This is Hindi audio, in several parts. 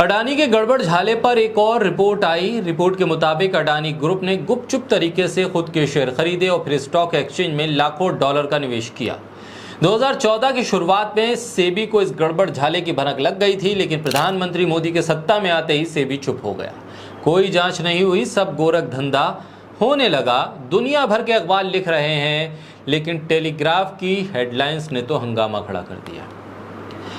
अडानी के गड़बड़ झाले पर एक और रिपोर्ट आई। रिपोर्ट के मुताबिक अडानी ग्रुप ने गुपचुप तरीके से खुद के शेयर खरीदे और फिर स्टॉक एक्सचेंज में लाखों डॉलर का निवेश किया। 2014 की शुरुआत में सेबी को इस गड़बड़ झाले की भनक लग गई थी, लेकिन प्रधानमंत्री मोदी के सत्ता में आते ही सेबी चुप हो गया। कोई जांच नहीं हुई, सब गोरख धंधा होने लगा। दुनिया भर के अखबार लिख रहे हैं, लेकिन टेलीग्राफ की हेडलाइंस ने तो हंगामा खड़ा कर दिया।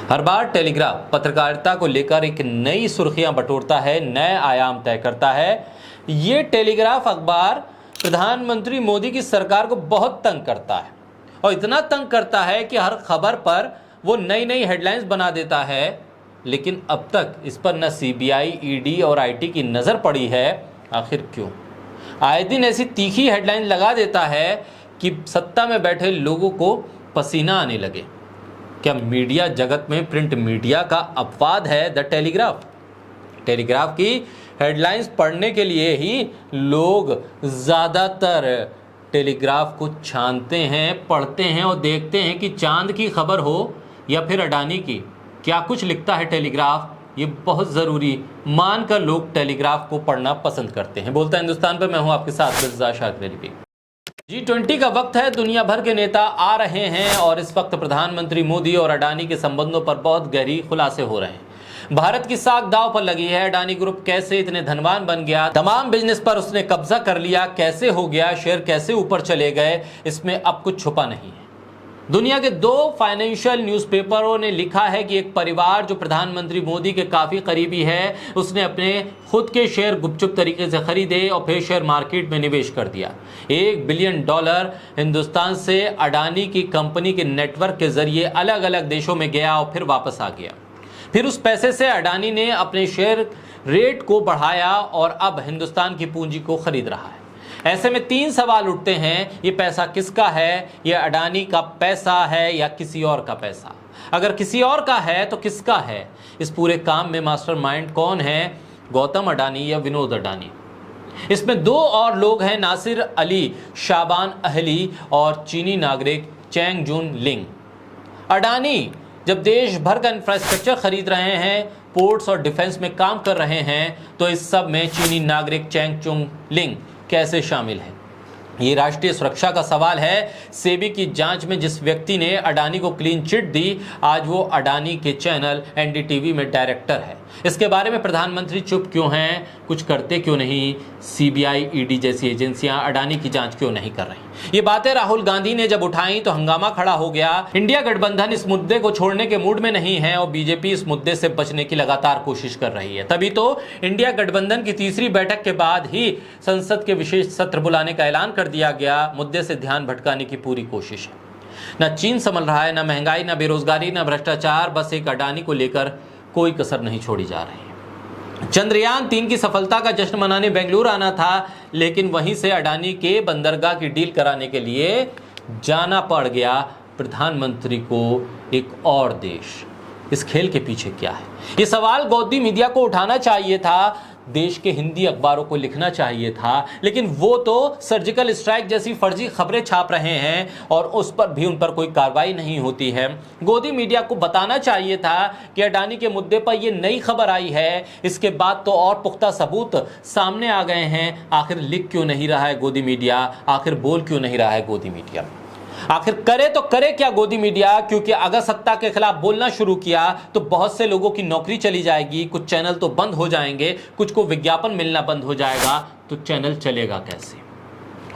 हर बार टेलीग्राफ पत्रकारिता को लेकर एक नई सुर्खियां बटोरता है, नए आयाम तय करता है। ये टेलीग्राफ अखबार प्रधानमंत्री मोदी की सरकार को बहुत तंग करता है, और इतना तंग करता है कि हर खबर पर वो नई नई हेडलाइंस बना देता है। लेकिन अब तक इस पर न सीबीआई, ईडी और आईटी की नज़र पड़ी है। आखिर क्यों? आए दिन ऐसी तीखी हेडलाइन लगा देता है कि सत्ता में बैठे लोगों को पसीना आने लगे। क्या मीडिया जगत में प्रिंट मीडिया का अपवाद है द टेलीग्राफ? टेलीग्राफ की हेडलाइंस पढ़ने के लिए ही लोग ज़्यादातर टेलीग्राफ को छानते हैं, पढ़ते हैं और देखते हैं कि चांद की खबर हो या फिर अडानी की। क्या कुछ लिखता है टेलीग्राफ, ये बहुत ज़रूरी मानकर लोग टेलीग्राफ को पढ़ना पसंद करते हैं। बोलता हिंदुस्तान पर मैं हूँ आपके साथ रज़ा शाकिर। G20 का वक्त है, दुनिया भर के नेता आ रहे हैं और इस वक्त प्रधानमंत्री मोदी और अडानी के संबंधों पर बहुत गहरी खुलासे हो रहे हैं। भारत की साख दांव पर लगी है। अडानी ग्रुप कैसे इतने धनवान बन गया, तमाम बिजनेस पर उसने कब्जा कर लिया, कैसे हो गया, शेयर कैसे ऊपर चले गए, इसमें अब कुछ छुपा नहीं है। दुनिया के 2 फाइनेंशियल न्यूज़पेपरों ने लिखा है कि एक परिवार जो प्रधानमंत्री मोदी के काफ़ी करीबी है, उसने अपने खुद के शेयर गुपचुप तरीके से खरीदे और फिर शेयर मार्केट में निवेश कर दिया। $1 बिलियन हिंदुस्तान से अडानी की कंपनी के नेटवर्क के जरिए अलग अलग देशों में गया और फिर वापस आ गया। फिर उस पैसे से अडानी ने अपने शेयर रेट को बढ़ाया और अब हिंदुस्तान की पूंजी को खरीद रहा है। ऐसे में 3 सवाल उठते हैं, ये पैसा किसका है? ये अडानी का पैसा है या किसी और का पैसा? अगर किसी और का है तो किसका है? इस पूरे काम में मास्टरमाइंड कौन है, गौतम अडानी या विनोद अडानी? इसमें 2 और लोग हैं, नासिर अली शाबान अहली और चीनी नागरिक चैंग जून लिंग। अडानी जब देश भर का इंफ्रास्ट्रक्चर खरीद रहे हैं, पोर्ट्स और डिफेंस में काम कर रहे हैं, तो इस सब में चीनी नागरिक चैंग जून लिंग कैसे शामिल है? ये राष्ट्रीय सुरक्षा का सवाल है। सेबी की जांच में जिस व्यक्ति ने अडानी को क्लीन चिट दी, आज वो अडानी के चैनल एनडीटीवी में डायरेक्टर है। इसके बारे में प्रधानमंत्री चुप क्यों हैं? कुछ करते क्यों नहीं? सीबीआई, ईडी जैसी एजेंसियां अडानी की जांच क्यों नहीं कर रही? ये बातें राहुल गांधी ने जब उठाई तो हंगामा खड़ा हो गया। इंडिया गठबंधन इस मुद्दे को छोड़ने के मूड में नहीं है और बीजेपी इस मुद्दे से बचने की लगातार कोशिश कर रही है। तभी तो इंडिया गठबंधन की तीसरी बैठक के बाद ही संसद के विशेष सत्र बुलाने का ऐलान कर दिया गया। मुद्दे से ध्यान भटकाने की पूरी कोशिश है। न चीन संभल रहा है, न महंगाई, न बेरोजगारी, न भ्रष्टाचार, बस एक अडानी को लेकर कोई कसर नहीं छोड़ी जा रही है। चंद्रयान 3 की सफलता का जश्न मनाने बेंगलुरु आना था, लेकिन वहीं से अडानी के बंदरगाह की डील कराने के लिए जाना पड़ गया प्रधानमंत्री को एक और देश। इस खेल के पीछे क्या है? ये सवाल गौदी मीडिया को उठाना चाहिए था, देश के हिंदी अखबारों को लिखना चाहिए था, लेकिन वो तो सर्जिकल स्ट्राइक जैसी फर्जी खबरें छाप रहे हैं और उस पर भी उन पर कोई कार्रवाई नहीं होती है। गोदी मीडिया को बताना चाहिए था कि अडानी के मुद्दे पर ये नई खबर आई है, इसके बाद तो और पुख्ता सबूत सामने आ गए हैं। आखिर लिख क्यों नहीं रहा है गोदी मीडिया? आखिर बोल क्यों नहीं रहा है गोदी मीडिया? आखिर करे तो करे क्या गोदी मीडिया? क्योंकि अगर सत्ता के खिलाफ बोलना शुरू किया तो बहुत से लोगों की नौकरी चली जाएगी, कुछ चैनल तो बंद हो जाएंगे, कुछ को विज्ञापन मिलना बंद हो जाएगा, तो चैनल चलेगा कैसे?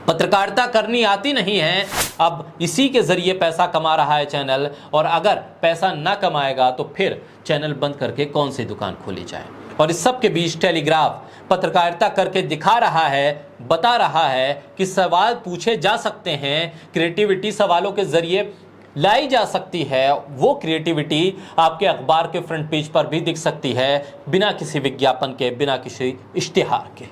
पत्रकारिता करनी आती नहीं है, अब इसी के जरिए पैसा कमा रहा है चैनल, और अगर पैसा ना कमाएगा तो फिर चैनल बंद करके कौन सी दुकान खोली जाए? और इस सब के बीच टेलीग्राफ पत्रकारिता करके दिखा रहा है, बता रहा है कि सवाल पूछे जा सकते हैं, क्रिएटिविटी सवालों के जरिए लाई जा सकती है। वो क्रिएटिविटी आपके अखबार के फ्रंट पेज पर भी दिख सकती है, बिना किसी विज्ञापन के, बिना किसी इश्तिहार के।